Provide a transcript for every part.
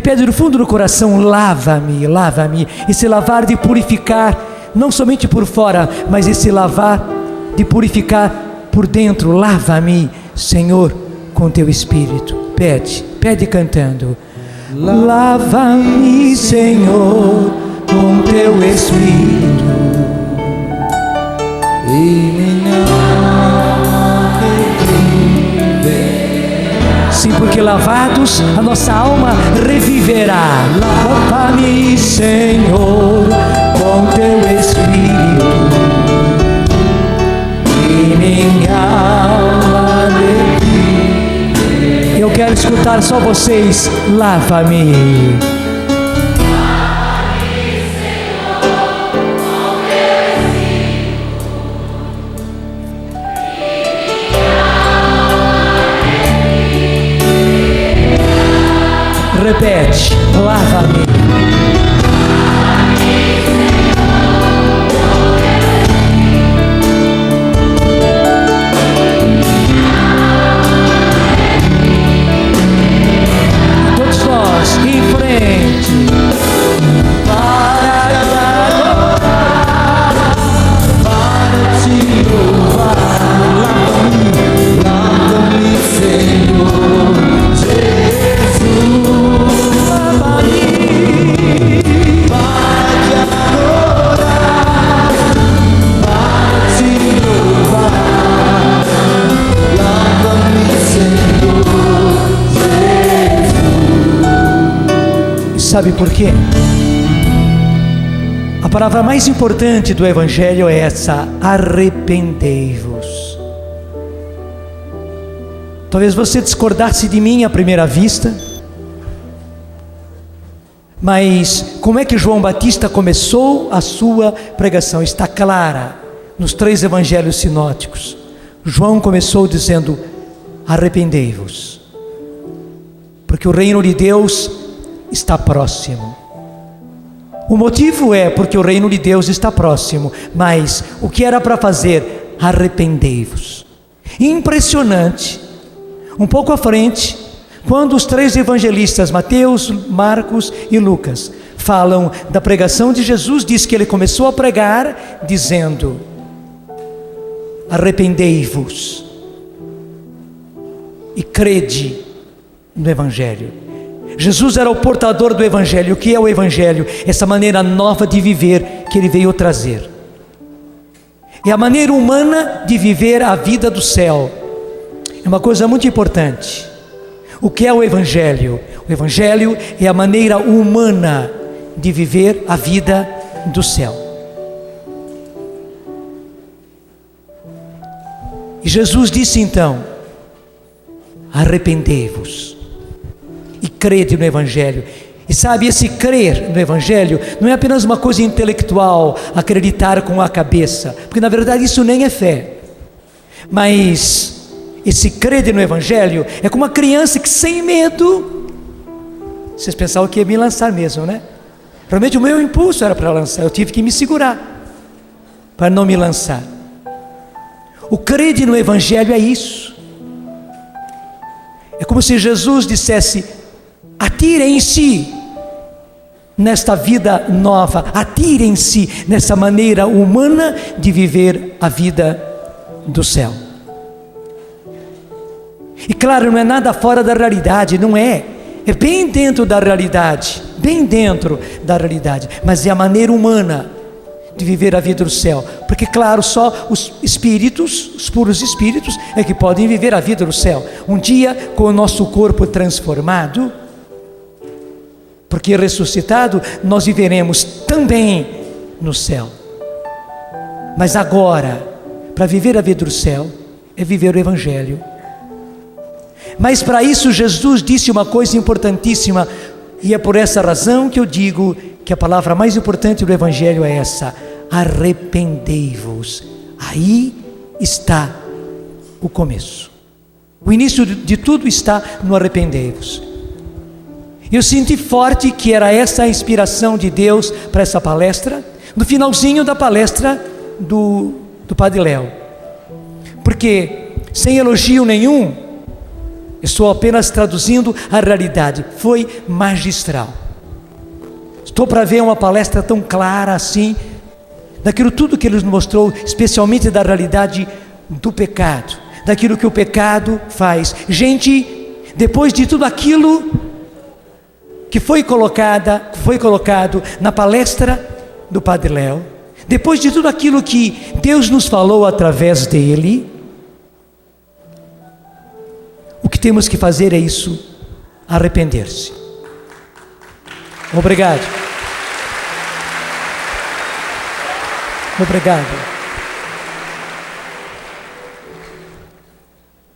Pede do fundo do coração: lava-me, lava-me. Esse lavar de purificar, não somente por fora, mas esse lavar de purificar por dentro. Lava-me, Senhor, com teu Espírito. Pede cantando: lava-me, Senhor, com teu Espírito. Sim, porque lavados a nossa alma reviverá. Lava-me, Senhor, com teu Espírito, e minha alma reviverá. Eu quero escutar só vocês: lava-me. Repete: lava-me. Todos nós em frente. Para adorar, para te louvar. Lava-me, Senhor Jesus. Sabe por quê? A palavra mais importante do Evangelho é essa: arrependei-vos. Talvez você discordasse de mim à primeira vista, mas como é que João Batista começou a sua pregação? Está clara nos 3 evangelhos sinóticos. João começou dizendo: arrependei-vos, porque o reino de Deus está próximo. O motivo é porque o reino de Deus está próximo, mas o que era para fazer? Arrependei-vos. Impressionante, um pouco à frente, quando os 3 evangelistas, Mateus, Marcos e Lucas, falam da pregação de Jesus, diz que ele começou a pregar dizendo: arrependei-vos e crede no Evangelho. Jesus era o portador do Evangelho. O que é o Evangelho? Essa maneira nova de viver que ele veio trazer. É a maneira humana de viver a vida do céu. É uma coisa muito importante. O que é o Evangelho? O Evangelho é a maneira humana de viver a vida do céu. E Jesus disse então: arrependei-vos e crede no Evangelho. E sabe, esse crer no Evangelho não é apenas uma coisa intelectual, acreditar com a cabeça, porque na verdade isso nem é fé. Mas esse crer no Evangelho é como uma criança que sem medo, vocês pensavam que ia me lançar mesmo, né? Realmente o meu impulso era para lançar, eu tive que me segurar para não me lançar. O crer no Evangelho é isso. É como se Jesus dissesse: atirem-se nesta vida nova, atirem-se nessa maneira humana de viver a vida do céu. E claro, não é nada fora da realidade, não é. É bem dentro da realidade, bem dentro da realidade, mas é a maneira humana de viver a vida do céu, porque claro, só os espíritos, os puros espíritos é que podem viver a vida do céu. Um dia, com o nosso corpo transformado, porque ressuscitado, nós viveremos também no céu. Mas agora, para viver a vida do céu, é viver o Evangelho. Mas para isso Jesus disse uma coisa importantíssima, e é por essa razão que eu digo que a palavra mais importante do Evangelho é essa: arrependei-vos. Aí está o começo. O início de tudo está no arrependei-vos. Eu senti forte que era essa a inspiração de Deus para essa palestra, no finalzinho da palestra do Padre Léo. Porque, sem elogio nenhum, Estou apenas traduzindo a realidade. Foi magistral. Estou para ver uma palestra tão clara assim, daquilo tudo que ele nos mostrou, especialmente da realidade do pecado, daquilo que o pecado faz. Gente, depois de tudo aquilo que foi colocado na palestra do Padre Léo, depois de tudo aquilo que Deus nos falou através dele, o que temos que fazer é isso: arrepender-se. Obrigado. Obrigado.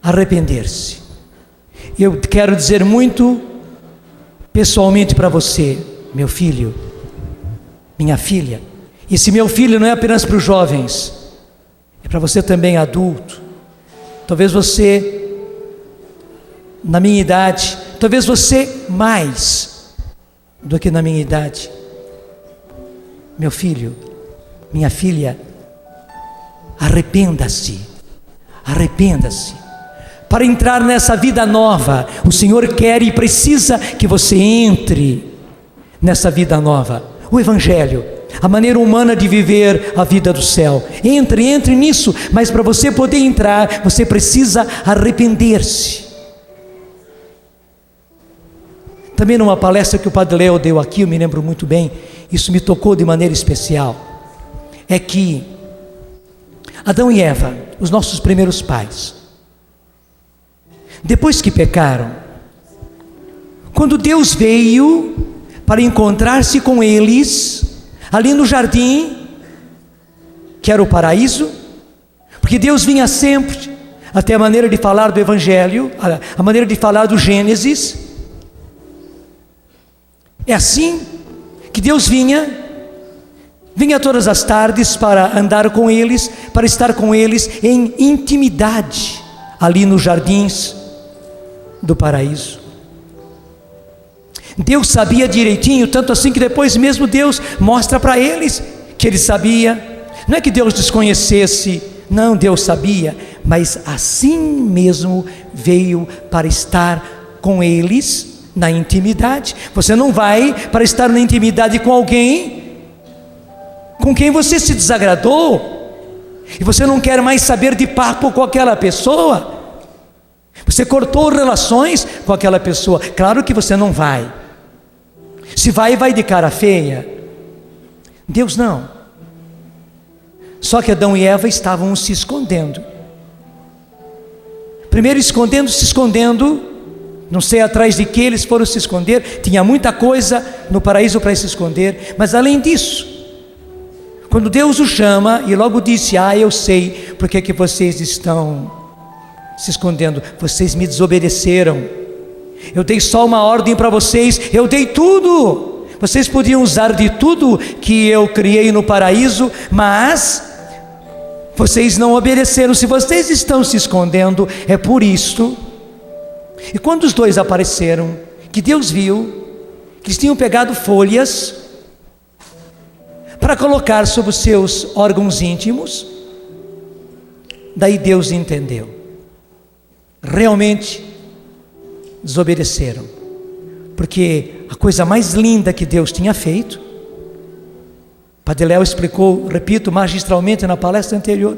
Arrepender-se. Eu quero dizer muito pessoalmente para você, meu filho, minha filha. Esse meu filho não é apenas para os jovens, é para você também, adulto. Talvez você, na minha idade, talvez você mais do que na minha idade. Meu filho, minha filha, arrependa-se, arrependa-se. Para entrar nessa vida nova, o Senhor quer e precisa que você entre nessa vida nova. O Evangelho, a maneira humana de viver a vida do céu. Entre nisso, mas para você poder entrar, você precisa arrepender-se. Também numa palestra que o Padre Léo deu aqui, eu me lembro muito bem, isso me tocou de maneira especial, é que Adão e Eva, os nossos primeiros pais, depois que pecaram, quando Deus veio para encontrar-se com eles, ali no jardim, que era o paraíso, porque Deus vinha sempre, até a maneira de falar do Evangelho, a maneira de falar do Gênesis, é assim que Deus vinha todas as tardes para andar com eles, para estar com eles em intimidade, ali nos jardins do paraíso. Deus sabia direitinho, tanto assim que depois mesmo Deus mostra para eles que Ele sabia. Não é que Deus desconhecesse, não, Deus sabia, mas assim mesmo veio para estar com eles na intimidade. Você não vai para estar na intimidade com alguém com quem você se desagradou, e você não quer mais saber de papo com aquela pessoa, você cortou relações com aquela pessoa. Claro que você não vai. Se vai, vai de cara feia. Deus não. Só que Adão e Eva estavam se escondendo. Primeiro se escondendo, não sei atrás de que eles foram se esconder. Tinha muita coisa no paraíso para se esconder. Mas além disso, quando Deus o chama e logo disse: eu sei porque é que vocês estão se escondendo, vocês me desobedeceram, eu dei só uma ordem para vocês, eu dei tudo, vocês podiam usar de tudo que eu criei no paraíso, mas vocês não obedeceram. Se vocês estão se escondendo, é por isto. E quando os dois apareceram, que Deus viu que eles tinham pegado folhas para colocar sobre os seus órgãos íntimos, daí Deus entendeu. Realmente desobedeceram, porque a coisa mais linda que Deus tinha feito, Padre Léo explicou, repito, magistralmente na palestra anterior,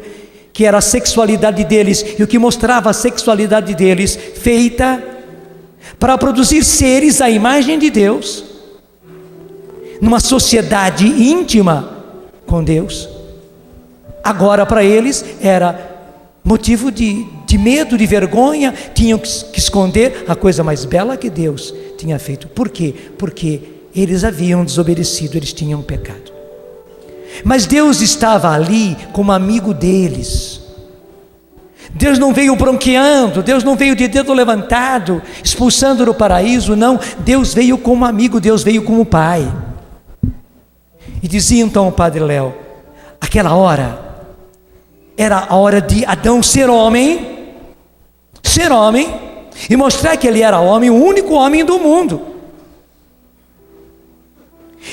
que era a sexualidade deles, e o que mostrava a sexualidade deles, feita para produzir seres à imagem de Deus, numa sociedade íntima com Deus. Agora para eles era motivo de medo, de vergonha, tinham que esconder a coisa mais bela que Deus tinha feito. Por quê? Porque eles haviam desobedecido, eles tinham pecado. Mas Deus estava ali como amigo deles. Deus não veio bronqueando, Deus não veio de dedo levantado, expulsando do paraíso, não. Deus veio como amigo, Deus veio como pai. E dizia então o Padre Léo, aquela hora era a hora de Adão ser homem, e mostrar que ele era homem, o único homem do mundo,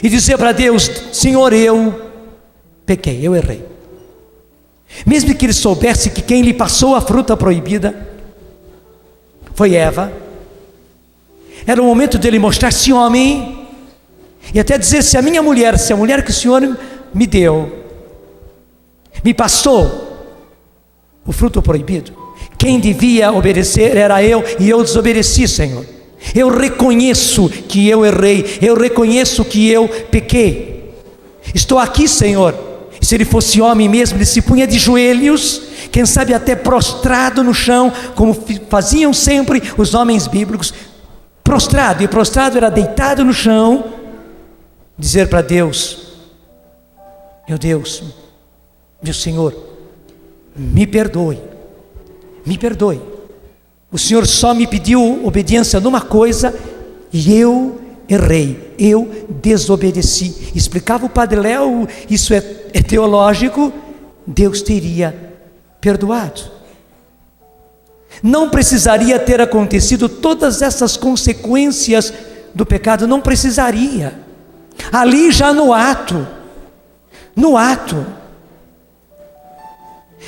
e dizer para Deus: Senhor, eu pequei, eu errei. Mesmo que ele soubesse que quem lhe passou a fruta proibida foi Eva. Era o momento dele mostrar-se homem e até dizer: se a mulher que o Senhor me deu, me passou o fruto proibido, quem devia obedecer era eu, e eu desobedeci, Senhor. Eu reconheço que eu errei, eu reconheço que eu pequei. Estou aqui, Senhor. E se ele fosse homem mesmo, ele se punha de joelhos, quem sabe até prostrado no chão, como faziam sempre os homens bíblicos. Prostrado, e prostrado era deitado no chão, dizer para Deus: meu Deus, meu Senhor, me perdoe, me perdoe. O Senhor só me pediu obediência numa coisa e eu errei, eu desobedeci. Explicava o Padre Léo, isso é teológico, Deus teria perdoado. Não precisaria ter acontecido todas essas consequências do pecado, não precisaria. Ali já no ato,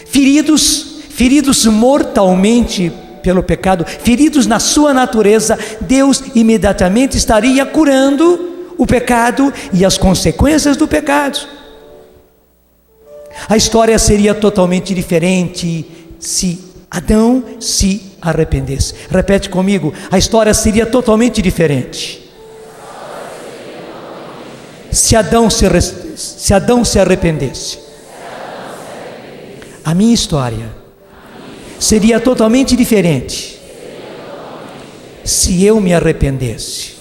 feridos mortalmente pelo pecado, feridos na sua natureza, Deus imediatamente estaria curando o pecado e as consequências do pecado. A história seria totalmente diferente se Adão se arrependesse. Repete comigo: a história seria totalmente diferente se Adão se arrependesse. A minha história seria totalmente diferente se eu me arrependesse.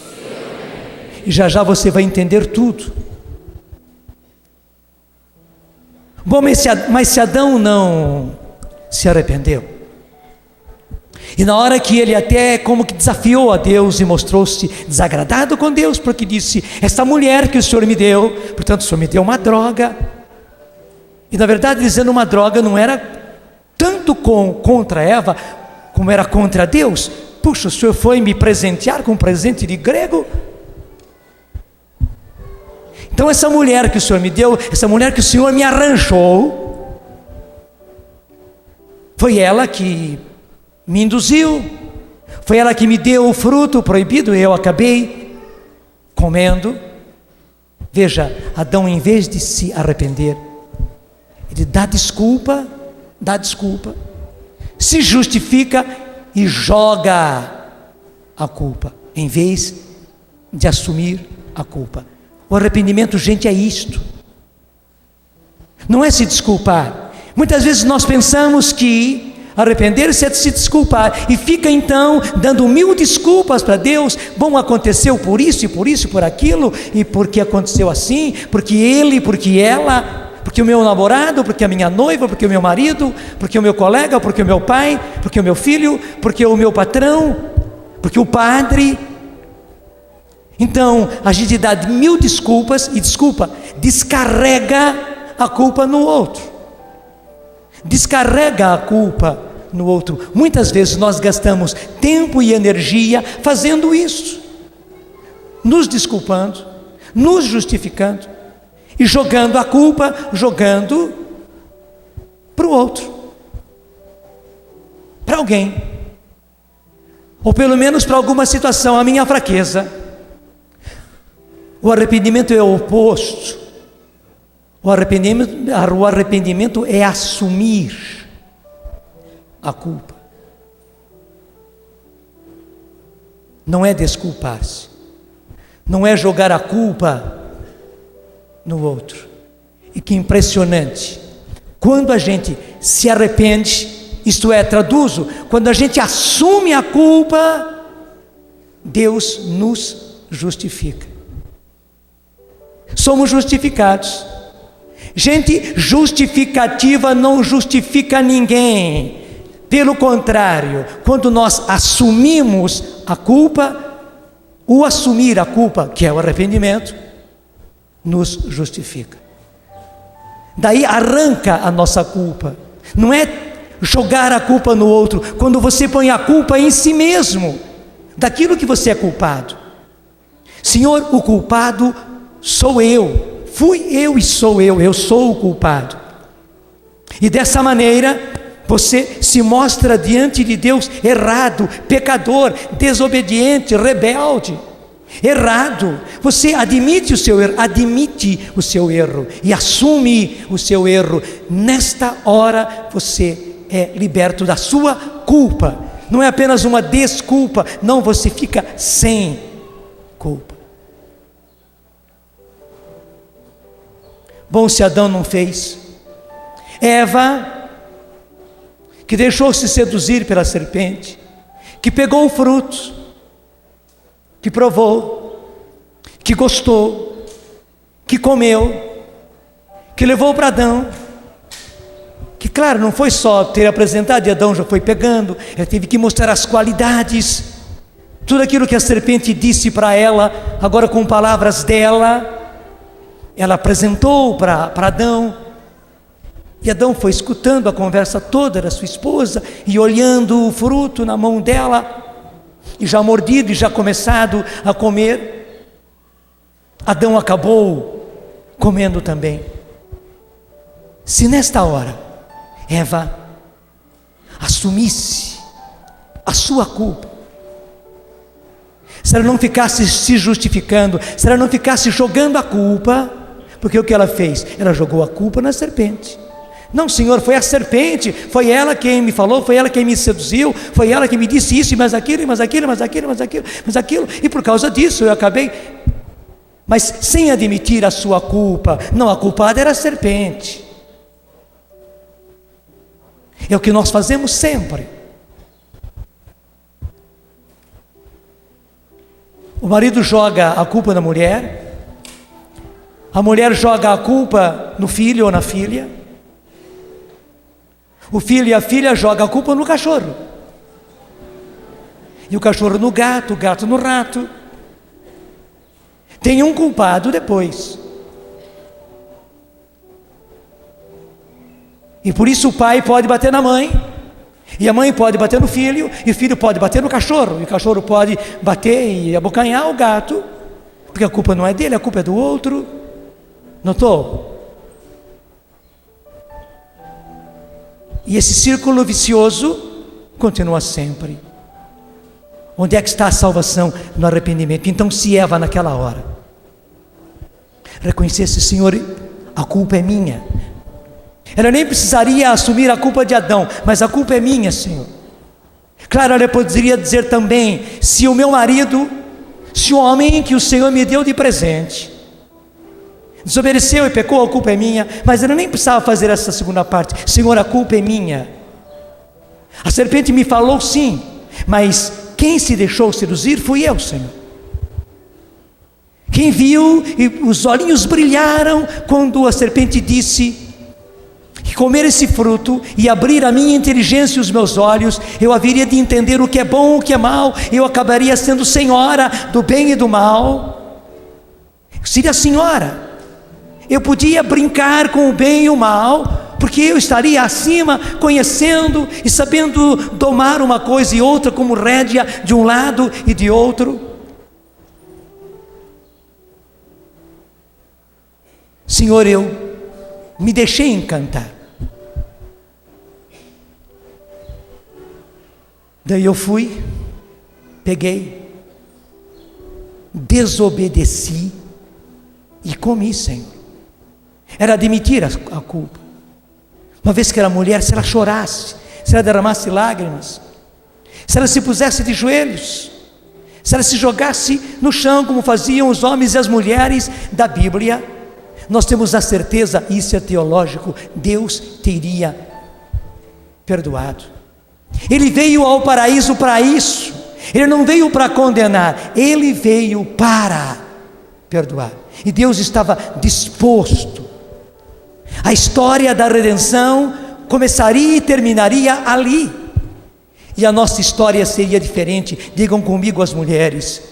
E já já você vai entender tudo. Bom, mas se Adão não se arrependeu, e na hora que ele até como que desafiou a Deus e mostrou-se desagradado com Deus, porque disse: esta mulher que o Senhor me deu, portanto o Senhor me deu uma droga. E na verdade, dizendo uma droga, não era tanto contra Eva, como era contra Deus. Puxa, o Senhor foi me presentear com um presente de grego? Então essa mulher que o Senhor me deu, essa mulher que o Senhor me arranjou, foi ela que me induziu, foi ela que me deu o fruto proibido e eu acabei comendo. Veja, Adão, em vez de se arrepender, ele dá desculpa, se justifica e joga a culpa, em vez de assumir a culpa. O arrependimento, gente, é isto. Não é se desculpar. Muitas vezes nós pensamos que arrepender-se é de se desculpar, e fica então dando 1000 desculpas para Deus. Bom, aconteceu por isso, e por isso, por aquilo, e porque aconteceu assim, porque ele, porque ela, porque o meu namorado, porque a minha noiva, porque o meu marido, porque o meu colega, porque o meu pai, porque o meu filho, porque o meu patrão, porque o padre. Então a gente dá 1000 desculpas e descarrega a culpa no outro. Descarrega a culpa no outro. Muitas vezes nós gastamos tempo e energia fazendo isso, nos desculpando, nos justificando e jogando a culpa, jogando para o outro, para alguém, ou pelo menos para alguma situação, a minha fraqueza. O arrependimento é o oposto. O arrependimento é assumir a culpa, não é desculpar-se, não é jogar a culpa no outro. E que impressionante, quando a gente se arrepende, isto é, traduzo, quando a gente assume a culpa, Deus nos justifica. Somos justificados. Gente justificativa não justifica ninguém. Pelo contrário, quando nós assumimos a culpa, o assumir a culpa, que é o arrependimento, nos justifica. Daí arranca a nossa culpa. Não é jogar a culpa no outro, quando você põe a culpa em si mesmo, daquilo que você é culpado. Senhor, o culpado sou eu, fui eu e sou eu sou o culpado. E dessa maneira você se mostra diante de Deus errado, pecador, desobediente, rebelde, errado. Você admite o seu erro e assume o seu erro. Nesta hora você é liberto da sua culpa. Não é apenas uma desculpa, não, você fica sem culpa. Bom, se Adão não fez, Eva, que deixou-se seduzir pela serpente, que pegou o fruto, que provou, que gostou, que comeu, que levou para Adão, que claro, não foi só ter apresentado e Adão já foi pegando, ela teve que mostrar as qualidades, tudo aquilo que a serpente disse para ela, agora com palavras dela, ela apresentou para Adão, e Adão foi escutando a conversa toda da sua esposa, e olhando o fruto na mão dela, e já mordido e já começado a comer, Adão acabou comendo também. Se nesta hora Eva assumisse a sua culpa, se ela não ficasse se justificando, se ela não ficasse jogando a culpa, porque o que ela fez? Ela jogou a culpa na serpente. Não, Senhor, foi a serpente, foi ela quem me falou, foi ela quem me seduziu, foi ela que me disse isso, mas aquilo, e por causa disso eu acabei, mas sem admitir a sua culpa. Não, a culpada era a serpente. É o que nós fazemos sempre. O marido joga a culpa na mulher, a mulher joga a culpa no filho ou na filha, o filho e a filha jogam a culpa no cachorro, e o cachorro no gato, o gato no rato. Tem um culpado depois. E por isso o pai pode bater na mãe, e a mãe pode bater no filho, e o filho pode bater no cachorro, e o cachorro pode bater e abocanhar o gato, porque a culpa não é dele, a culpa é do outro. Notou? E esse círculo vicioso continua sempre. Onde é que está a salvação? No arrependimento. Então, se Eva naquela hora reconhecesse: Senhor, a culpa é minha, ela nem precisaria assumir a culpa de Adão, mas a culpa é minha, Senhor. Claro, ela poderia dizer também: se o meu marido, se o homem que o Senhor me deu de presente desobedeceu e pecou, a culpa é minha. Mas ela nem precisava fazer essa segunda parte: Senhor, a culpa é minha. A serpente me falou sim, mas quem se deixou seduzir fui eu, Senhor. Quem viu e os olhinhos brilharam quando a serpente disse que comer esse fruto e abrir a minha inteligência e os meus olhos, eu haveria de entender o que é bom, o que é mal, eu acabaria sendo senhora do bem e do mal. Seria senhora, eu podia brincar com o bem e o mal, porque eu estaria acima, conhecendo e sabendo domar uma coisa e outra, como rédea de um lado e de outro. Senhor, eu me deixei encantar. Daí eu fui, peguei, desobedeci e comi, Senhor. Era admitir a culpa. Uma vez que era mulher, se ela chorasse, se ela derramasse lágrimas, se ela se pusesse de joelhos, se ela se jogasse no chão, como faziam os homens e as mulheres da Bíblia, nós temos a certeza, isso é teológico, Deus teria perdoado. Ele veio ao paraíso para isso. Ele não veio para condenar, ele veio para perdoar. E Deus estava disposto. A história da redenção começaria e terminaria ali. E a nossa história seria diferente. Digam comigo as mulheres: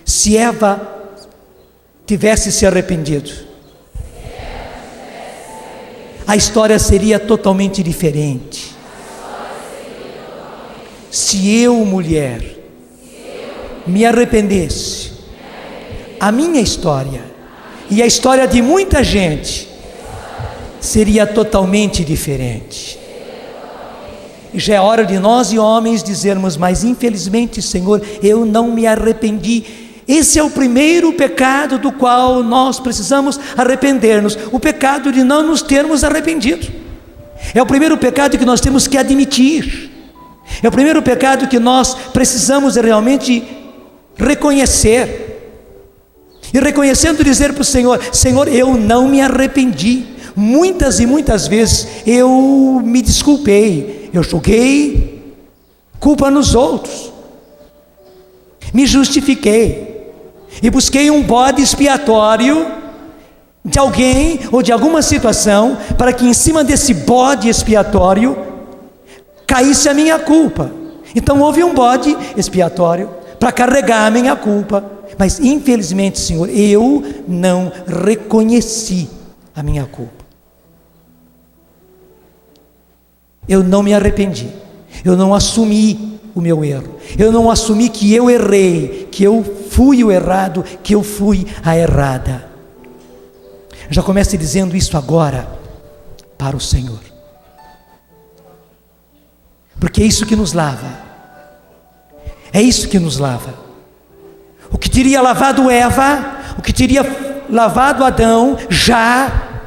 se Eva tivesse se arrependido, a história seria totalmente diferente. Se eu, mulher, me arrependesse, a minha história e a história de muita gente seria totalmente diferente. já é hora de nós e homens dizermos: mas infelizmente, Senhor, eu não me arrependi. Esse é o primeiro pecado do qual nós precisamos arrepender-nos, o pecado de não nos termos arrependido. É o primeiro pecado que nós temos que admitir, é o primeiro pecado que nós precisamos realmente reconhecer, e reconhecendo dizer para o Senhor: Senhor, eu não me arrependi. Muitas e muitas vezes eu me desculpei, eu joguei culpa nos outros, me justifiquei e busquei um bode expiatório de alguém ou de alguma situação, para que em cima desse bode expiatório caísse a minha culpa. Então houve um bode expiatório para carregar a minha culpa, mas infelizmente, Senhor, eu não reconheci a minha culpa. Eu não me arrependi, eu não assumi o meu erro, eu não assumi que eu errei, que eu fui o errado, que eu fui a errada. Já comece dizendo isso agora para o Senhor, porque é isso que nos lava, é isso que nos lava. O que teria lavado Eva, o que teria lavado Adão já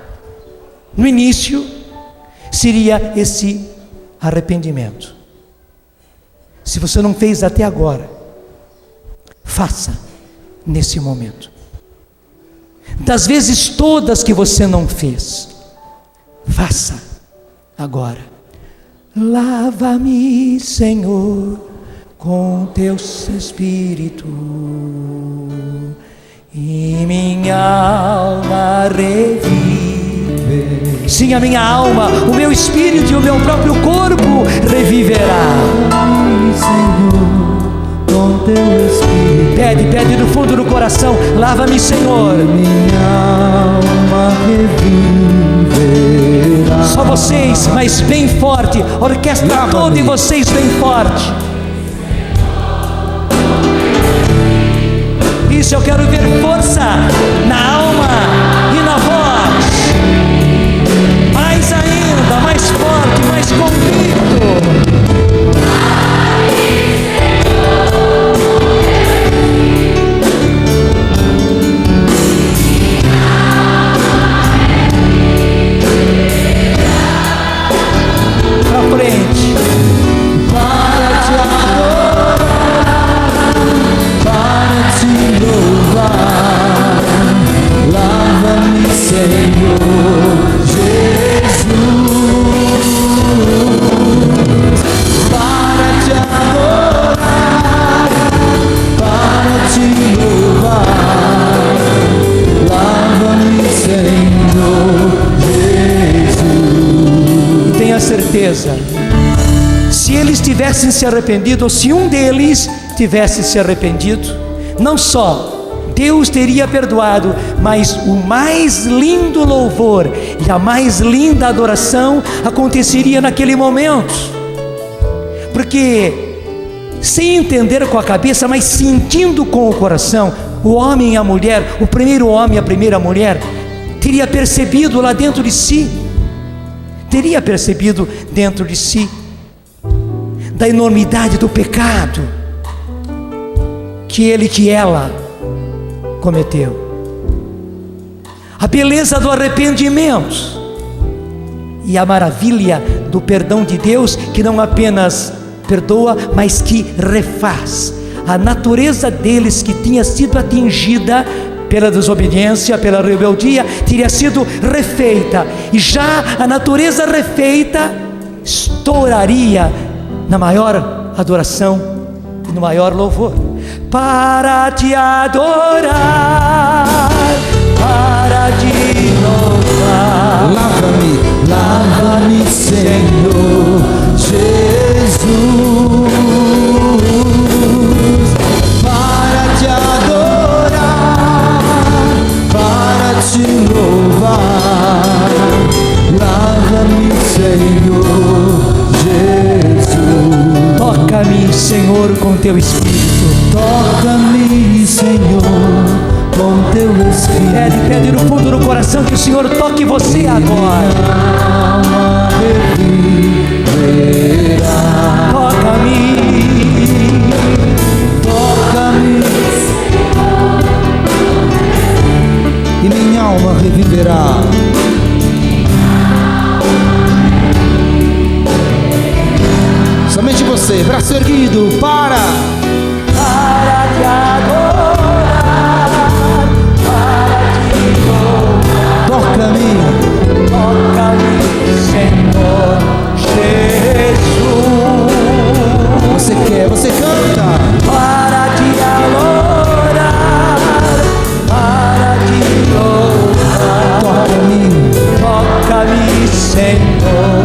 no início, seria esse arrependimento. Se você não fez até agora, faça nesse momento. Das vezes todas que você não fez, faça agora. Lava-me, Senhor, com teu Espírito, e minha alma revive. Sim, a minha alma, o meu espírito e o meu próprio corpo reviverá. Senhor, com teu Espírito. Pede do fundo do coração: lava-me, Senhor. Minha alma reviverá. Só vocês, mas bem forte. Orquestra toda e vocês bem forte. Isso, eu quero ver força na alma e na voz. Mais ainda, mais forte, mais convicto. Pra frente. Para te adorar, para te louvar, lava-me, Senhor Jesus. Para te adorar, para te louvar, lava-me, Senhor Jesus. E tenha certeza, se eles tivessem se arrependido, ou se um deles tivesse se arrependido, não só Deus teria perdoado, mas o mais lindo louvor e a mais linda adoração aconteceria naquele momento. Porque sem entender com a cabeça, mas sentindo com o coração, o homem e a mulher, o primeiro homem e a primeira mulher, teria percebido lá dentro de si, da enormidade do pecado que ele, que ela cometeu, a beleza do arrependimento e a maravilha do perdão de Deus, que não apenas perdoa, mas que refaz. A natureza deles, que tinha sido atingida pela desobediência, pela rebeldia, teria sido refeita, e já a natureza refeita estouraria na maior adoração e no maior louvor. Para te adorar, para te louvar, lava-me, Senhor Jesus. Para te adorar, para te louvar, lava-me, Senhor Jesus. Toca-me, Senhor, com teu Espírito. Toca-me, Senhor, com teu Espírito. Pede no fundo do coração que o Senhor toque você agora. Minha alma reviverá. toca-me, e minha alma reviverá. Somente você, braço erguido, para te adorar, para te louvar. Toca-me, Senhor Jesus. você quer, você canta. Para te adorar, para te louvar. Toca-me, Senhor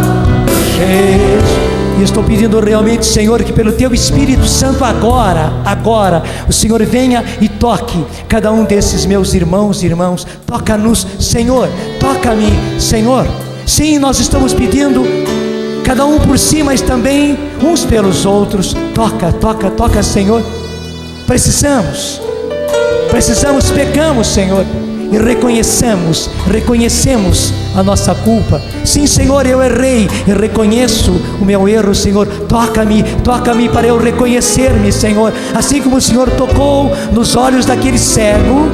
Jesus. E estou pedindo realmente, Senhor, que pelo Teu Espírito Santo agora, o Senhor venha e toque cada um desses meus irmãos e irmãos. Toca-nos, Senhor, toca-me, Senhor. Sim, nós estamos pedindo, cada um por si, mas também uns pelos outros. Toca, Senhor. Precisamos, pecamos, Senhor, e reconhecemos a nossa culpa. Sim, Senhor, eu errei e reconheço o meu erro, Senhor. Toca-me para eu reconhecer-me, Senhor. Assim como o Senhor tocou nos olhos daquele cego,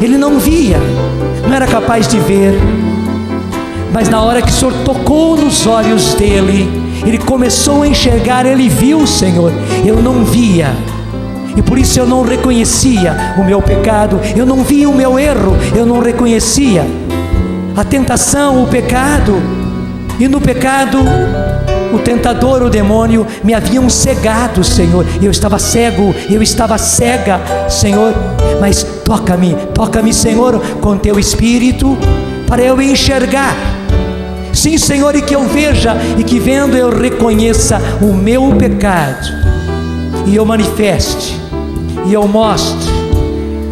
ele não via, não era capaz de ver, mas na hora que o Senhor tocou nos olhos dele, ele começou a enxergar, ele viu, Senhor. Eu não via, e por isso eu não reconhecia o meu pecado, eu não via o meu erro, eu não reconhecia a tentação, o pecado. E no pecado, o tentador, o demônio, me haviam cegado, Senhor. Eu estava cego, eu estava cega, Senhor. Mas toca-me, Senhor, com Teu Espírito, para eu enxergar. Sim, Senhor, e que eu veja, e que vendo eu reconheça o meu pecado, e eu manifeste, e eu mostre,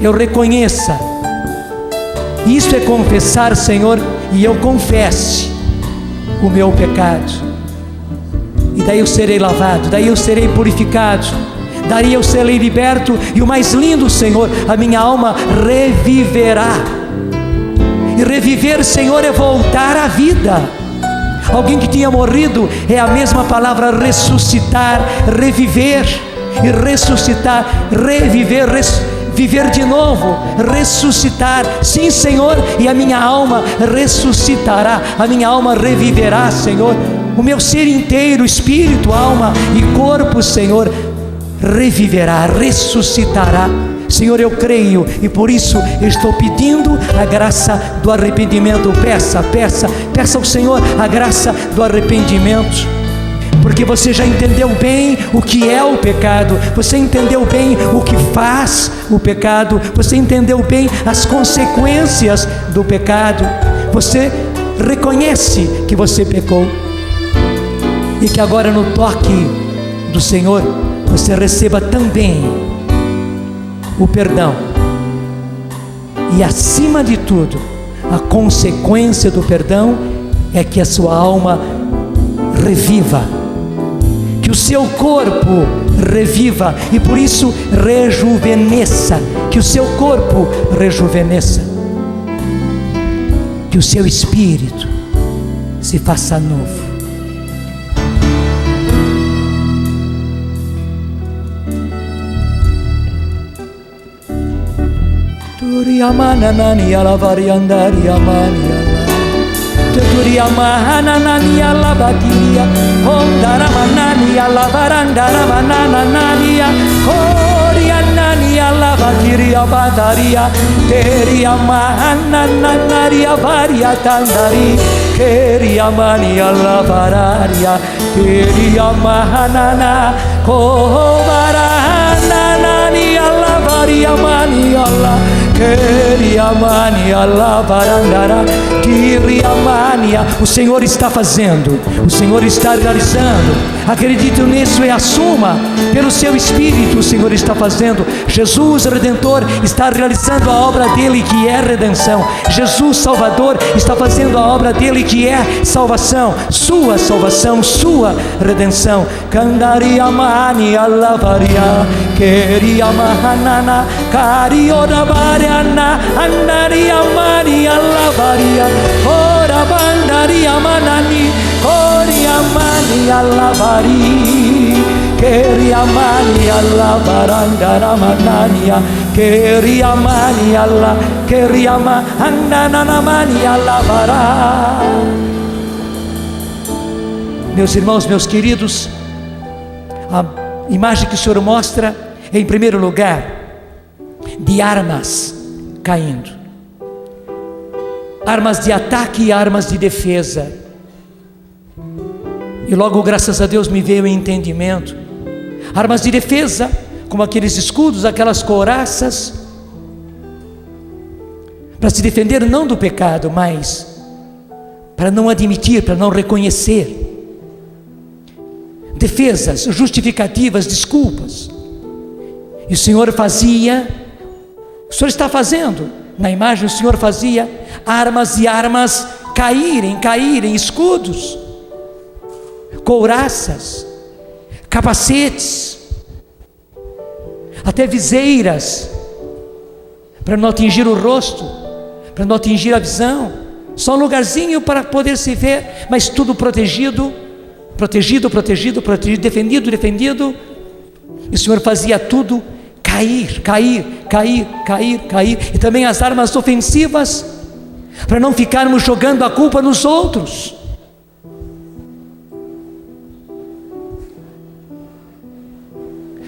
eu reconheça. Isso é confessar, Senhor, e eu confesse o meu pecado. E daí eu serei lavado, daí eu serei purificado, daí eu serei liberto. E o mais lindo, Senhor, a minha alma reviverá. E reviver, Senhor, é voltar à vida. Alguém que tinha morrido, é a mesma palavra ressuscitar, reviver. E ressuscitar, reviver, viver de novo, ressuscitar. Sim, Senhor, e a minha alma ressuscitará, a minha alma reviverá, Senhor. O meu ser inteiro, espírito, alma e corpo, Senhor, reviverá, ressuscitará. Senhor, eu creio, e por isso eu estou pedindo a graça do arrependimento. Peça ao Senhor a graça do arrependimento. Porque você já entendeu bem o que é o pecado, você entendeu bem o que faz o pecado, você entendeu bem as consequências do pecado, você reconhece que você pecou, e que agora no toque do Senhor, você receba também o perdão, e acima de tudo, a consequência do perdão é que a sua alma reviva, que o seu corpo reviva, e por isso rejuvenesça, que o seu corpo rejuvenesça, que o seu espírito se faça novo. Turiamananani alavariandari amaniala, Turiamahananani alabatiria, Ondaramanani alavarandaramanananania, Orianani alavatiria badaria, Teriamahananani avaria tandari, Keriamani alavararia, Teriamahanana, Kovarananani alavaria maniala, Keriamania lavarandara, Kiriamania. O Senhor está fazendo, o Senhor está realizando. Acredite nisso e assuma. Pelo seu Espírito o Senhor está fazendo. Jesus Redentor está realizando a obra dele, que é redenção. Jesus Salvador está fazendo a obra dele, que é salvação. Sua salvação, sua redenção. Kandariamania lavaria, Keriamahanana, Kariodabaria, Andaria Maria lavaria, ora bandaria manani, oria mani alavari, queria mani alavarandara manania, queria mani ala, queria mandana mani alavará. Meus irmãos, meus queridos, a imagem que o Senhor mostra é, em primeiro lugar, de armas caindo, armas de ataque e armas de defesa. E logo, graças a Deus, me veio o entendimento. Armas de defesa, como aqueles escudos, aquelas couraças, para se defender não do pecado, mas para não admitir, para não reconhecer. Defesas, justificativas, desculpas. E o Senhor fazia, o Senhor está fazendo, na imagem o Senhor fazia armas e armas caírem, escudos, couraças, capacetes, até viseiras, para não atingir o rosto, para não atingir a visão, só um lugarzinho para poder se ver, mas tudo protegido, defendido, e o Senhor fazia tudo cair, e também as armas ofensivas, para não ficarmos jogando a culpa nos outros.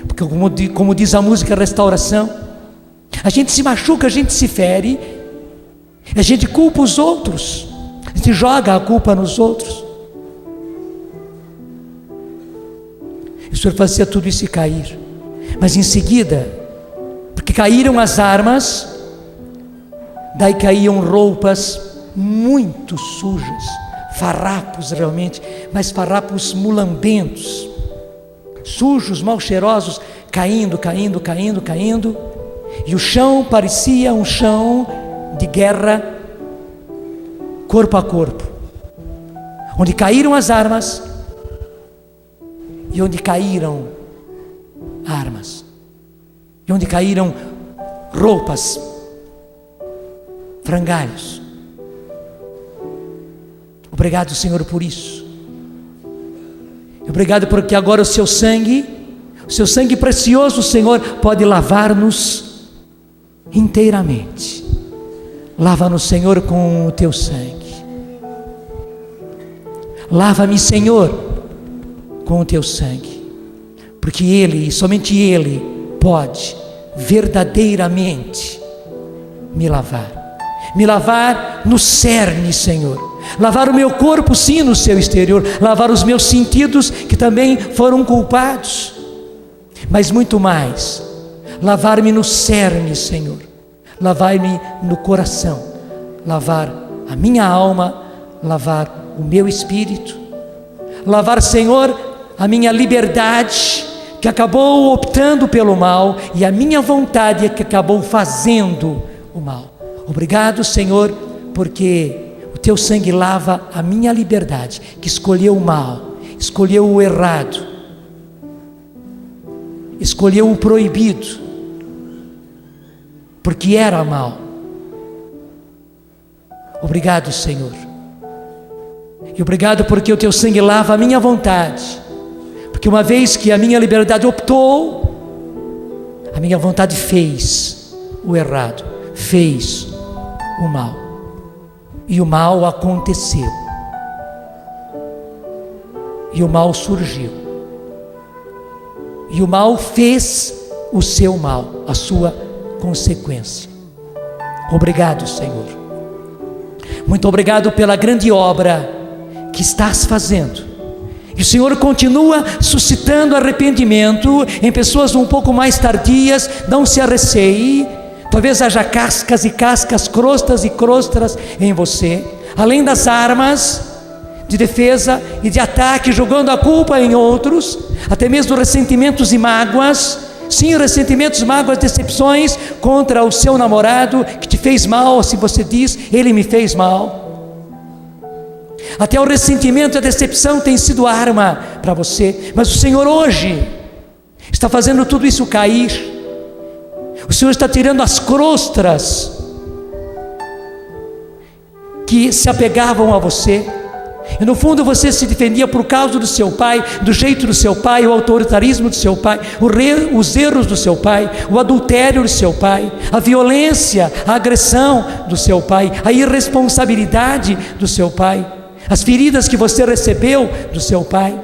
Porque como diz a música Restauração, a gente se machuca, a gente se fere, a gente culpa os outros, a gente joga a culpa nos outros. O Senhor fazia tudo isso cair, mas em seguida, porque caíram as armas, daí caíam roupas muito sujas, farrapos realmente, mas farrapos mulambentos, sujos, mal cheirosos, caindo, e o chão parecia um chão de guerra, corpo a corpo, onde caíram as armas, e onde caíram armas, e onde caíram roupas, frangalhos. Obrigado, Senhor, por isso. Obrigado porque agora o seu sangue precioso, Senhor, pode lavar-nos inteiramente. Lava-nos, Senhor, com o teu sangue. Lava-me, Senhor, com o teu sangue, porque Ele, e somente Ele, pode verdadeiramente me lavar no cerne, Senhor, lavar o meu corpo sim no seu exterior, lavar os meus sentidos que também foram culpados, mas muito mais, lavar-me no cerne, Senhor, lavar-me no coração, lavar a minha alma, lavar o meu espírito, lavar, Senhor, a minha liberdade, que acabou optando pelo mal, e a minha vontade que acabou fazendo o mal. Obrigado, Senhor, porque o teu sangue lava a minha liberdade, que escolheu o mal, escolheu o errado, escolheu o proibido, porque era mal. Obrigado, Senhor, e obrigado porque o teu sangue lava a minha vontade, porque uma vez que a minha liberdade optou, a minha vontade fez o errado, fez o mal, e o mal aconteceu, e o mal surgiu, e o mal fez o seu mal, a sua consequência. Obrigado, Senhor, muito obrigado pela grande obra que estás fazendo. E o Senhor continua suscitando arrependimento em pessoas um pouco mais tardias. Não se arreceie, talvez haja cascas e cascas, crostas e crostas em você, além das armas de defesa e de ataque, jogando a culpa em outros, até mesmo ressentimentos e mágoas. Sim, ressentimentos, mágoas, decepções contra o seu namorado que te fez mal, assim você diz, ele me fez mal. Até o ressentimento e a decepção tem sido arma para você, mas o Senhor hoje está fazendo tudo isso cair. O Senhor está tirando as crostras que se apegavam a você, E no fundo você se defendia por causa do seu pai, do jeito do seu pai, o autoritarismo do seu pai, os erros do seu pai, o adultério do seu pai, a violência, a agressão do seu pai, a irresponsabilidade do seu pai, as feridas que você recebeu do seu pai.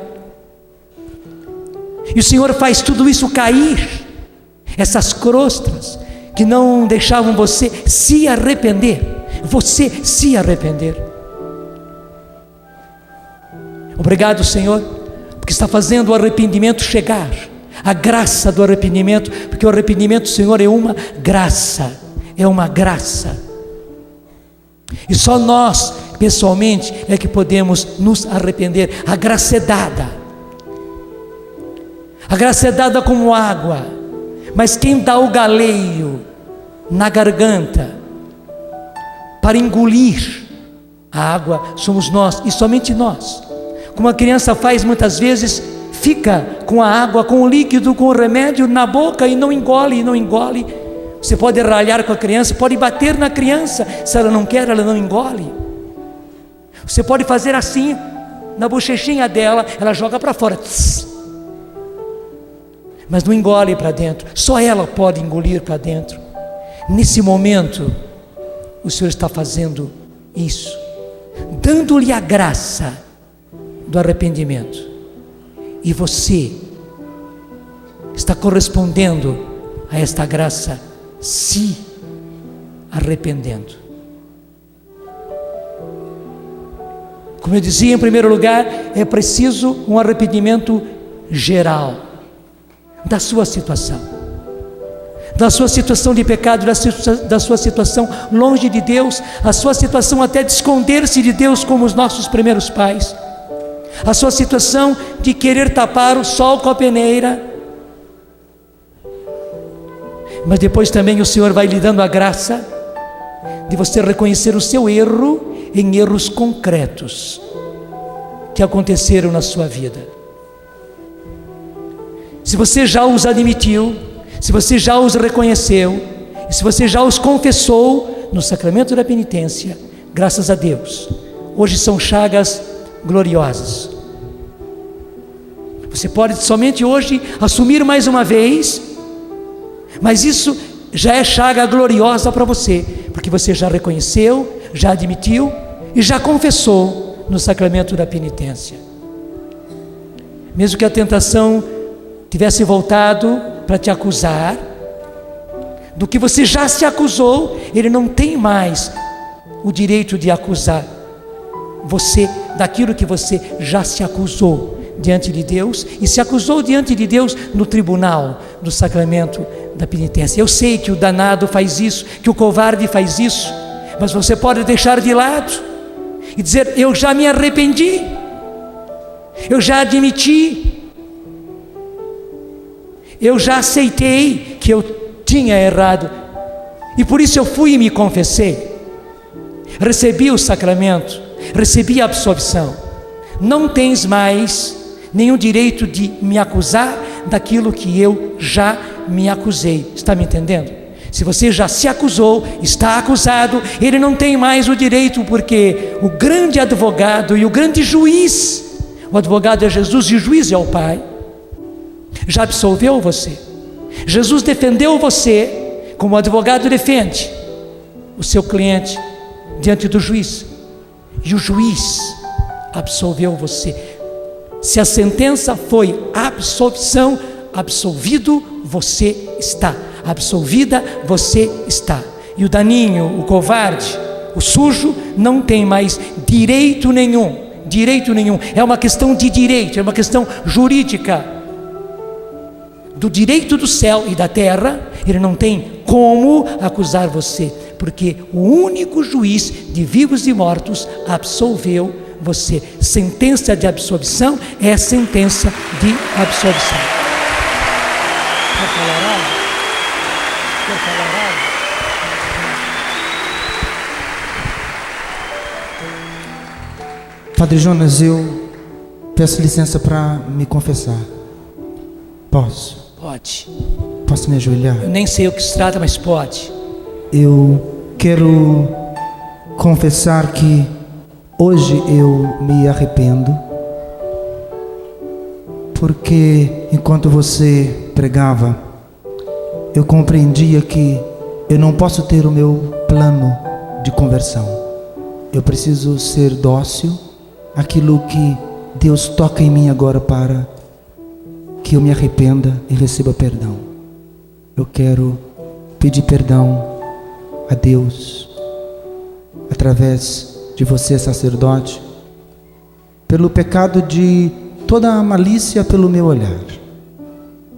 E o Senhor faz tudo isso cair, essas crostas que não deixavam você se arrepender, Obrigado, Senhor, porque está fazendo o arrependimento chegar, a graça do arrependimento, porque o arrependimento, Senhor, é uma graça, e só nós, pessoalmente, é que podemos nos arrepender. A graça é dada como água, mas quem dá o galeio na garganta para engolir a água somos nós, e somente nós. Como a criança faz muitas vezes, fica com a água, com o líquido, com o remédio na boca e não engole. Você pode ralhar com a criança, pode bater na criança, se ela não quer, ela não engole. Você pode fazer assim, na bochechinha dela, ela joga para fora, mas não engole para dentro, só ela pode engolir para dentro. Nesse momento, o Senhor está fazendo isso, dando-lhe a graça do arrependimento, e você está correspondendo a esta graça, se arrependendo. Como eu dizia, em primeiro lugar, é preciso um arrependimento geral da sua situação de pecado, da sua situação longe de Deus, a sua situação até de esconder-se de Deus, como os nossos primeiros pais, a sua situação de querer tapar o sol com a peneira. Mas depois também o Senhor vai lhe dando a graça de você reconhecer o seu erro em erros concretos que aconteceram na sua vida. Se você já os admitiu, se você já os reconheceu, e se você já os confessou no sacramento da penitência, graças a Deus, hoje são chagas gloriosas. Você pode somente hoje assumir mais uma vez, mas isso já é chaga gloriosa para você, porque você já reconheceu, já admitiu e já confessou no sacramento da penitência. Mesmo que a tentação tivesse voltado para te acusar do que você já se acusou, ele não tem mais o direito de acusar você daquilo que você já se acusou diante de Deus, e se acusou diante de Deus no tribunal do sacramento da penitência. Eu sei que o danado faz isso, que o covarde faz isso, mas você pode deixar de lado e dizer: eu já me arrependi, eu já admiti, eu já aceitei que eu tinha errado, e por isso eu fui e me confessei, recebi o sacramento, recebi a absolvição. Não tens mais nenhum direito de me acusar daquilo que eu já me acusei. Está me entendendo? Se você já se acusou, está acusado, ele não tem mais o direito, porque o grande advogado e o grande juiz, o advogado é Jesus e o juiz é o Pai, já absolveu você. Jesus defendeu você como o advogado defende o seu cliente diante do juiz, e o juiz absolveu você. Se a sentença foi absolvição, absolvido você está, absolvida você está. E o daninho, o covarde, o sujo não tem mais direito nenhum. É uma questão de direito, é uma questão jurídica, do direito do céu e da terra. Ele não tem como acusar você, porque o único juiz de vivos e mortos absolveu você. Sentença de absolvição é sentença de absolvição. Quer falar algo? Padre Jonas, eu peço licença para me confessar. Posso? Pode. Posso me ajoelhar? Eu nem sei o que se trata, mas pode. Eu quero confessar que Hoje eu me arrependo, porque enquanto você pregava, eu compreendia que eu não posso ter o meu plano de conversão. Eu preciso ser dócil àquilo que Deus toca em mim agora para que eu me arrependa e receba perdão. Eu quero pedir perdão a Deus através de você, sacerdote, pelo pecado de toda a malícia pelo meu olhar.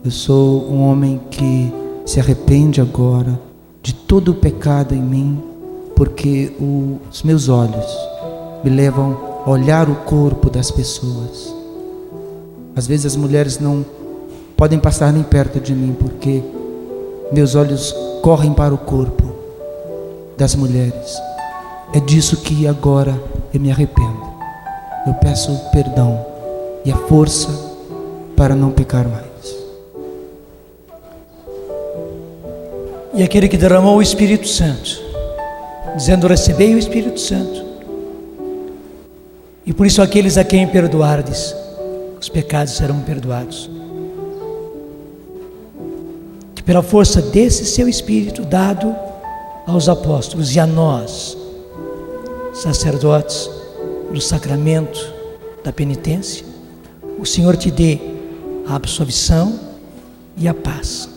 Eu sou um homem que se arrepende agora de todo o pecado em mim, porque os meus olhos me levam a olhar o corpo das pessoas. Às vezes as mulheres não podem passar nem perto de mim, porque meus olhos correm para o corpo das mulheres. É disso que agora eu me arrependo. Eu peço perdão e a força para não pecar mais. E aquele que derramou o Espírito Santo, dizendo: recebei o Espírito Santo. E por isso aqueles a quem perdoardes, os pecados serão perdoados. Que pela força desse seu Espírito dado aos apóstolos e a nós, sacerdotes do sacramento da penitência, o Senhor te dê a absolvição e a paz.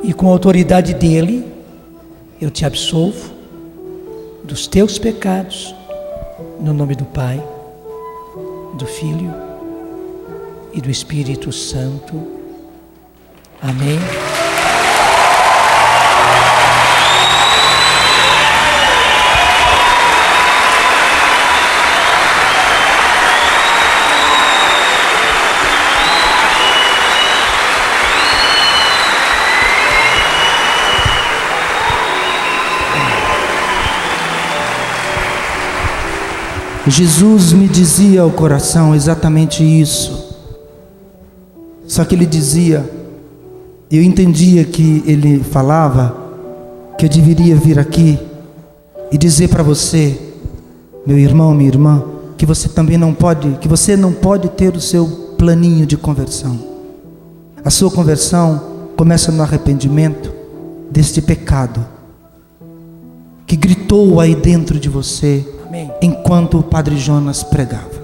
E com a autoridade dele, eu te absolvo dos teus pecados, no nome do Pai, do Filho e do Espírito Santo. Amém. Jesus me dizia ao coração exatamente isso. Só que ele dizia, eu entendia que ele falava que eu deveria vir aqui e dizer para você, meu irmão, minha irmã, que você também não pode ter o seu planinho de conversão. A sua conversão começa no arrependimento deste pecado que gritou aí dentro de você. Amém. Enquanto o Padre Jonas pregava.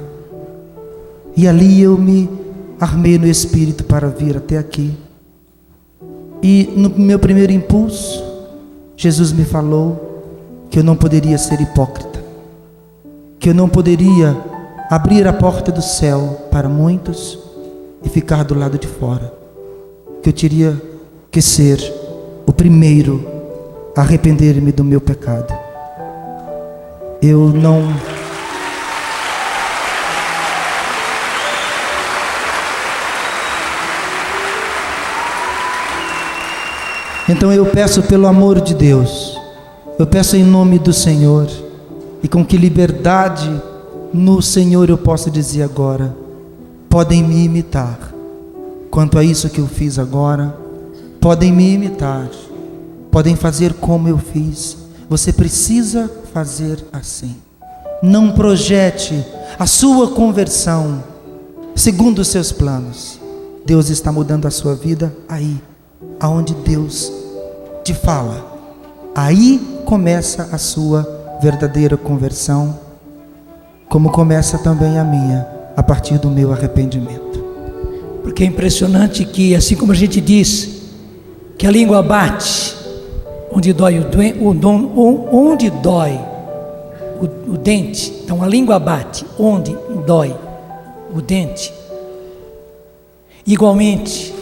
E ali eu me armei no Espírito para vir até aqui. E no meu primeiro impulso, Jesus me falou que eu não poderia ser hipócrita, que eu não poderia abrir a porta do céu para muitos e ficar do lado de fora, que eu teria que ser o primeiro a arrepender-me do meu pecado. Eu não... Então eu peço pelo amor de Deus, eu peço em nome do Senhor, e com que liberdade no Senhor eu posso dizer agora, podem me imitar. Quanto a isso que eu fiz agora, podem me imitar, podem fazer como eu fiz. Você precisa fazer assim. Não projete a sua conversão segundo os seus planos. Deus está mudando a sua vida aí, aonde Deus te fala. Aí começa a sua verdadeira conversão, como começa também a minha, a partir do meu arrependimento. Porque é impressionante que, assim como a gente diz que a língua bate onde dói onde dói o dente, então a língua bate onde dói o dente. Igualmente,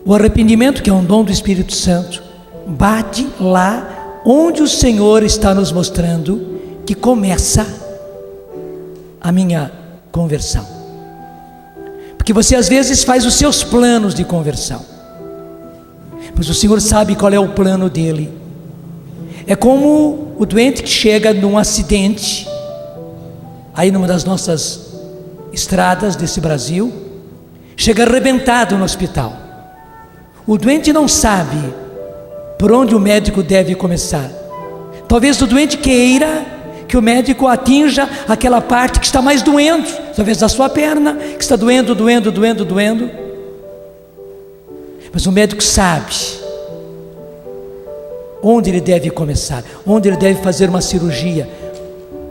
o arrependimento, que é um dom do Espírito Santo, bate lá onde o Senhor está nos mostrando que começa a minha conversão. Porque você às vezes faz os seus planos de conversão, mas o Senhor sabe qual é o plano dele. É como o doente que chega num acidente aí numa das nossas estradas desse Brasil, chega arrebentado no hospital. O doente não sabe por onde o médico deve começar. Talvez o doente queira que o médico atinja aquela parte que está mais doendo, talvez da sua perna, que está doendo. Mas o médico sabe onde ele deve começar, onde ele deve fazer uma cirurgia,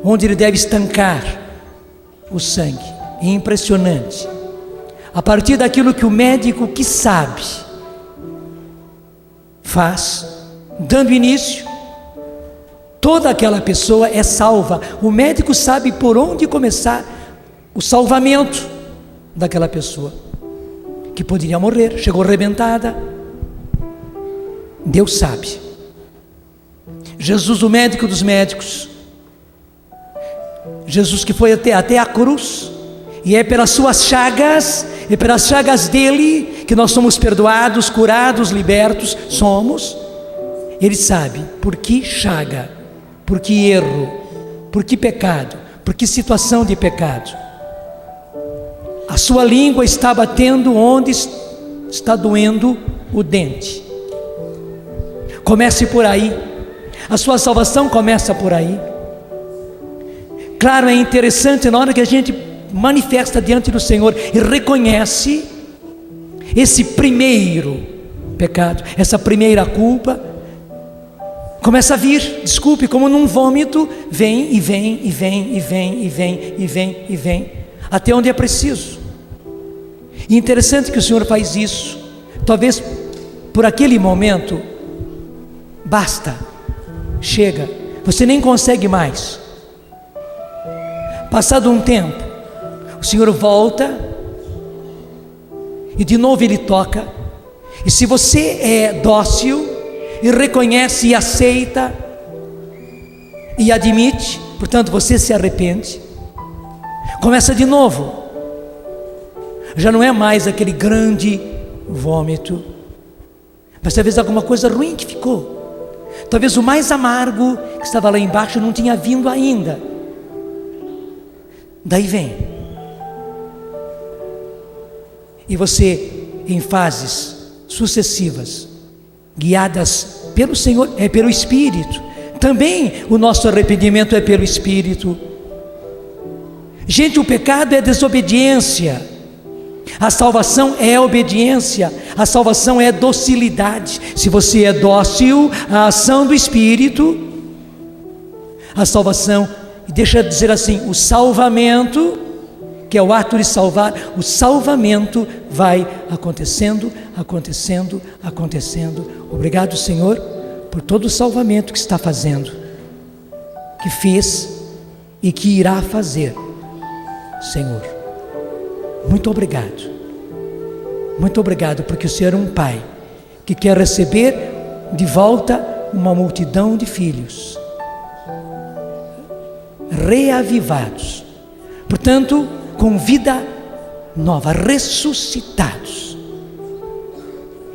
onde ele deve estancar o sangue. É impressionante. A partir daquilo que o médico que sabe faz, dando início, toda aquela pessoa é salva. O médico sabe por onde começar o salvamento daquela pessoa que poderia morrer, chegou arrebentada. Deus sabe. Jesus, o médico dos médicos, Jesus que foi até a cruz, e é pelas suas chagas, e pelas chagas dele que nós somos perdoados, curados, libertos. Ele sabe por que chaga, por que erro, por que pecado, por que situação de pecado a sua língua está batendo, onde está doendo o dente. Comece por aí. A sua salvação começa por aí. Claro, é interessante na hora que a gente manifesta diante do Senhor e reconhece esse primeiro pecado, essa primeira culpa, começa a vir, desculpe, como num vômito, vem, até onde é preciso. E interessante que o Senhor faz isso, talvez por aquele momento, basta, chega, você nem consegue mais. Passado um tempo, o Senhor volta, e de novo Ele toca, e se você é dócil, e reconhece e aceita, e admite, portanto você se arrepende, começa de novo. Já não é mais aquele grande vômito, mas talvez alguma coisa ruim que ficou, talvez o mais amargo que estava lá embaixo não tinha vindo ainda. Daí vem, e você em fases sucessivas, guiadas pelo Senhor, é pelo Espírito. Também o nosso arrependimento é pelo Espírito. Gente, o pecado é desobediência, a salvação é obediência, a salvação é docilidade. Se você é dócil à ação do Espírito, a salvação, deixa eu dizer assim, o salvamento, que é o ato de salvar, o salvamento vai acontecendo. Obrigado, Senhor, por todo o salvamento que está fazendo, que fez e que irá fazer. Senhor, muito obrigado, porque o Senhor é um Pai que quer receber de volta uma multidão de filhos reavivados, portanto com vida nova, ressuscitados.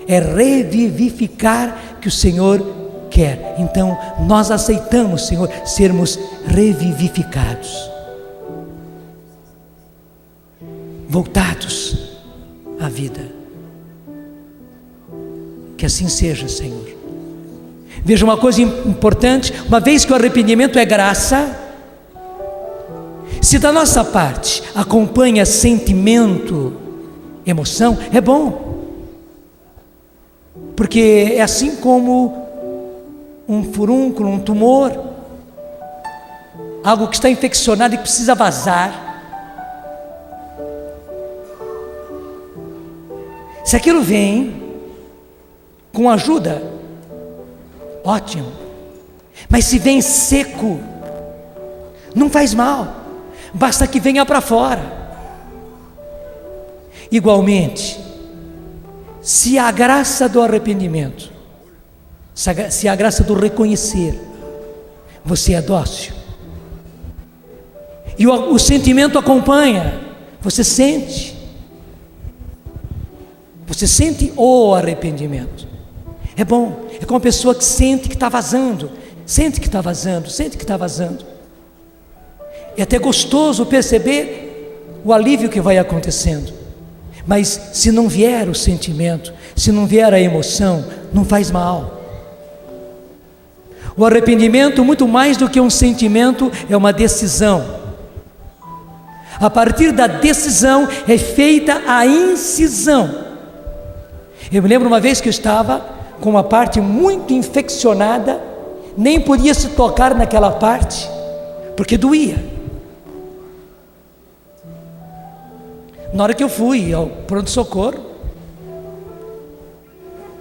É revivificar que o Senhor quer. Então nós aceitamos, Senhor, sermos revivificados, voltados à vida. Que assim seja, Senhor. Veja uma coisa importante: uma vez que o arrependimento é graça, se da nossa parte acompanha sentimento, emoção, é bom, porque é assim como um furúnculo, um tumor, algo que está infeccionado e precisa vazar. Se aquilo vem com ajuda, ótimo, mas se vem seco, não faz mal, basta que venha para fora. Igualmente, se a graça do arrependimento, se a graça do reconhecer, você é dócil, e o sentimento acompanha, você sente o arrependimento, é bom. É como uma pessoa que sente que está vazando, é até gostoso perceber o alívio que vai acontecendo, mas se não vier o sentimento, se não vier a emoção, não faz mal. O arrependimento, muito mais do que um sentimento, é uma decisão. A partir da decisão é feita a incisão. Eu me lembro uma vez que eu estava com uma parte muito infeccionada, nem podia se tocar naquela parte, porque doía. Na hora que eu fui ao pronto-socorro,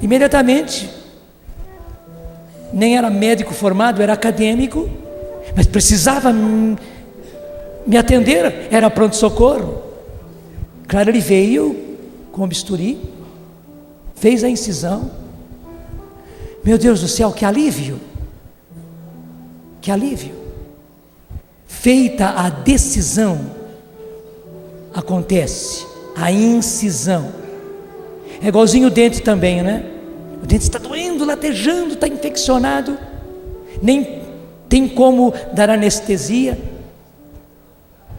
imediatamente, nem era médico formado, era acadêmico, mas precisava me atender, era pronto-socorro. Claro, ele veio com o bisturi, fez a incisão. Meu Deus do céu, que alívio! Que alívio! Feita a decisão, acontece a incisão. É igualzinho o dente também, né? O dente está doendo, latejando, está infeccionado, nem tem como dar anestesia.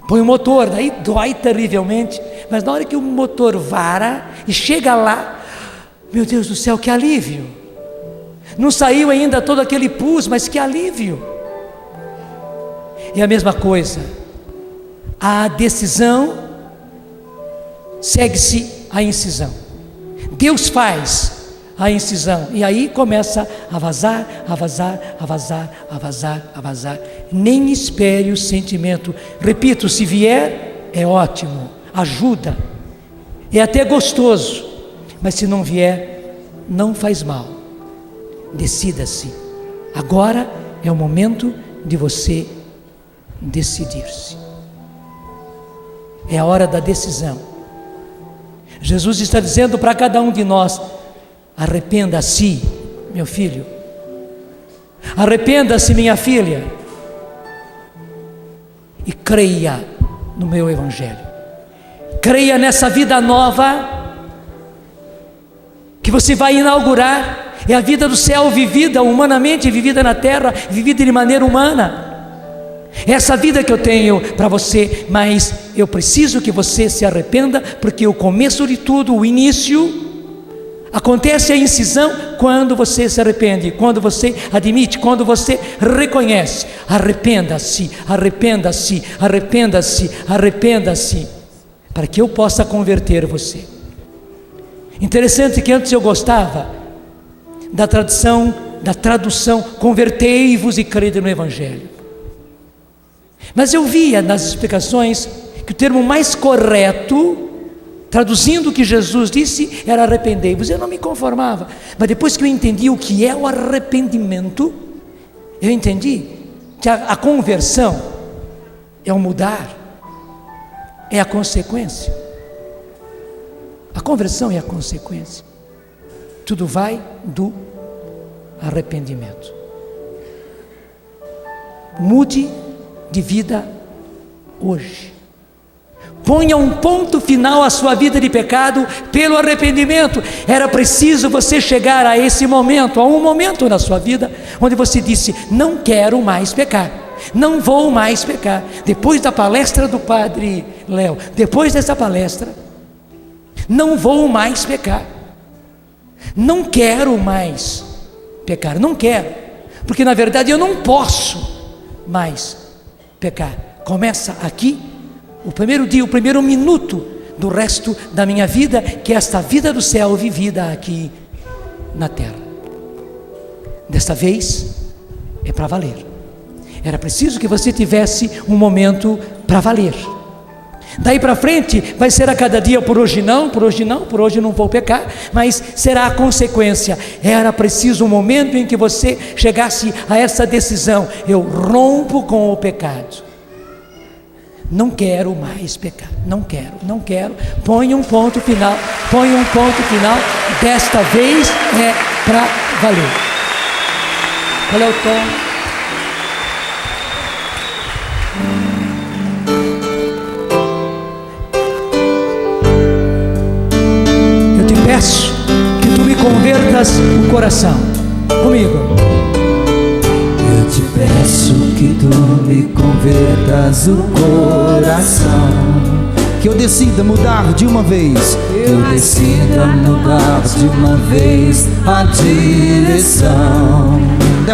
Põe o motor, daí dói terrivelmente, mas na hora que o motor vara e chega lá, meu Deus do céu, que alívio! Não saiu ainda todo aquele pus, mas que alívio! E a mesma coisa, a decisão segue-se a incisão. Deus faz a incisão, e aí começa a vazar, a vazar, a vazar, a vazar, a vazar. Nem espere o sentimento. Repito, se vier, é ótimo, ajuda, é até gostoso, mas se não vier, não faz mal. Decida-se. Agora é o momento de você decidir-se. É a hora da decisão. Jesus está dizendo para cada um de nós: arrependa-se, meu filho. Arrependa-se, minha filha. E creia no meu Evangelho. Creia nessa vida nova que você vai inaugurar. É a vida do céu vivida humanamente, vivida na terra, vivida de maneira humana. É essa vida que eu tenho para você, mas eu preciso que você se arrependa, porque o começo de tudo, o início, acontece a incisão quando você se arrepende, quando você admite, quando você reconhece. Arrependa-se, arrependa-se, arrependa-se, arrependa-se, para que eu possa converter você. Interessante que antes eu gostava da tradução convertei-vos e crede no Evangelho. Mas eu via nas explicações que o termo mais correto, traduzindo o que Jesus disse, era arrependei-vos. Eu não me conformava, mas depois que eu entendi o que é o arrependimento, eu entendi que a conversão é o mudar, é a consequência. A conversão é a consequência. Tudo vai do arrependimento. Mude de vida hoje. Ponha um ponto final à sua vida de pecado pelo arrependimento. Era preciso você chegar a esse momento, a um momento na sua vida onde você disse: não quero mais pecar, não vou mais pecar. Depois da palestra do Padre Léo, depois dessa palestra, não vou mais pecar, não quero mais pecar, não quero, porque na verdade eu não posso mais pecar. Começa aqui o primeiro dia, o primeiro minuto do resto da minha vida, que é esta vida do céu vivida aqui na terra. Desta vez é para valer. Era preciso que você tivesse um momento para valer. Daí para frente vai ser a cada dia: por hoje não, por hoje não, por hoje não vou pecar, mas será a consequência. Era preciso um momento em que você chegasse a essa decisão: eu rompo com o pecado, não quero mais pecar, não quero, põe um ponto final, desta vez é para valer. Qual é o tom? Peço que tu me convertas o coração. Comigo. Eu te peço que tu me convertas o coração. Que eu decida mudar de uma vez. Eu decida mudar de uma vez a direção.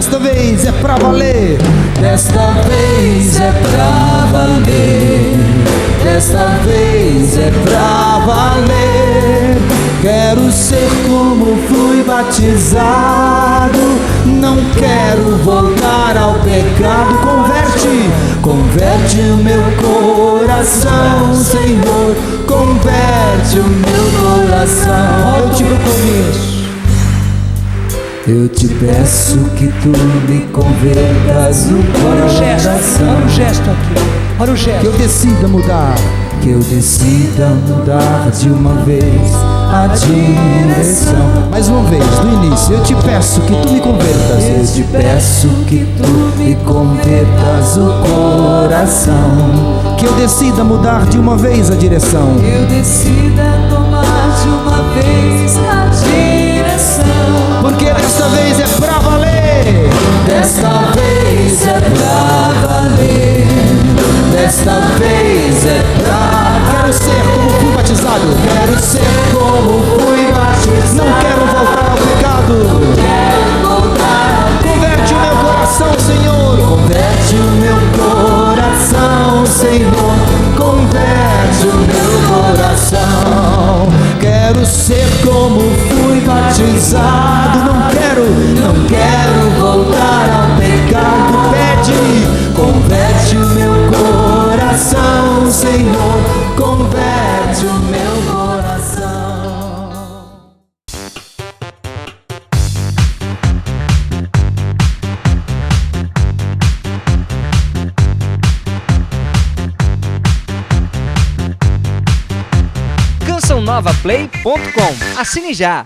desta vez é pra valer. Desta vez é pra valer. Desta vez é pra valer. Quero ser como fui batizado. Não quero voltar ao pecado. Converte o meu coração, Senhor. Converte o meu coração. Olha o tipo começo. Eu te peço que tu me convertas o Olha o gesto, coração. olha o gesto aqui. Olha o Que gesto. eu decida mudar. Que eu decida mudar de uma vez a direção. Mais uma vez, do início. Eu te peço que tu me convertas. Eu te peço que tu me convertas o coração. Que eu decida mudar de uma vez a direção. Eu decida tomar de uma vez a direção. Porque desta vez é pra valer. Desta vez é pra valer. Desta vez é pra... Quero ser como fui batizado. Quero ser como fui batizado. Não quero voltar ao pecado. Quero voltar. Converte o meu coração, Senhor. Converte o meu coração, Senhor. Converte o meu coração. Quero ser como fui batizado. Não quero voltar ao pecado. Pede, Converte o meu coração, Senhor. Converte o meu coração. cançãonovaplay.com. Assine já!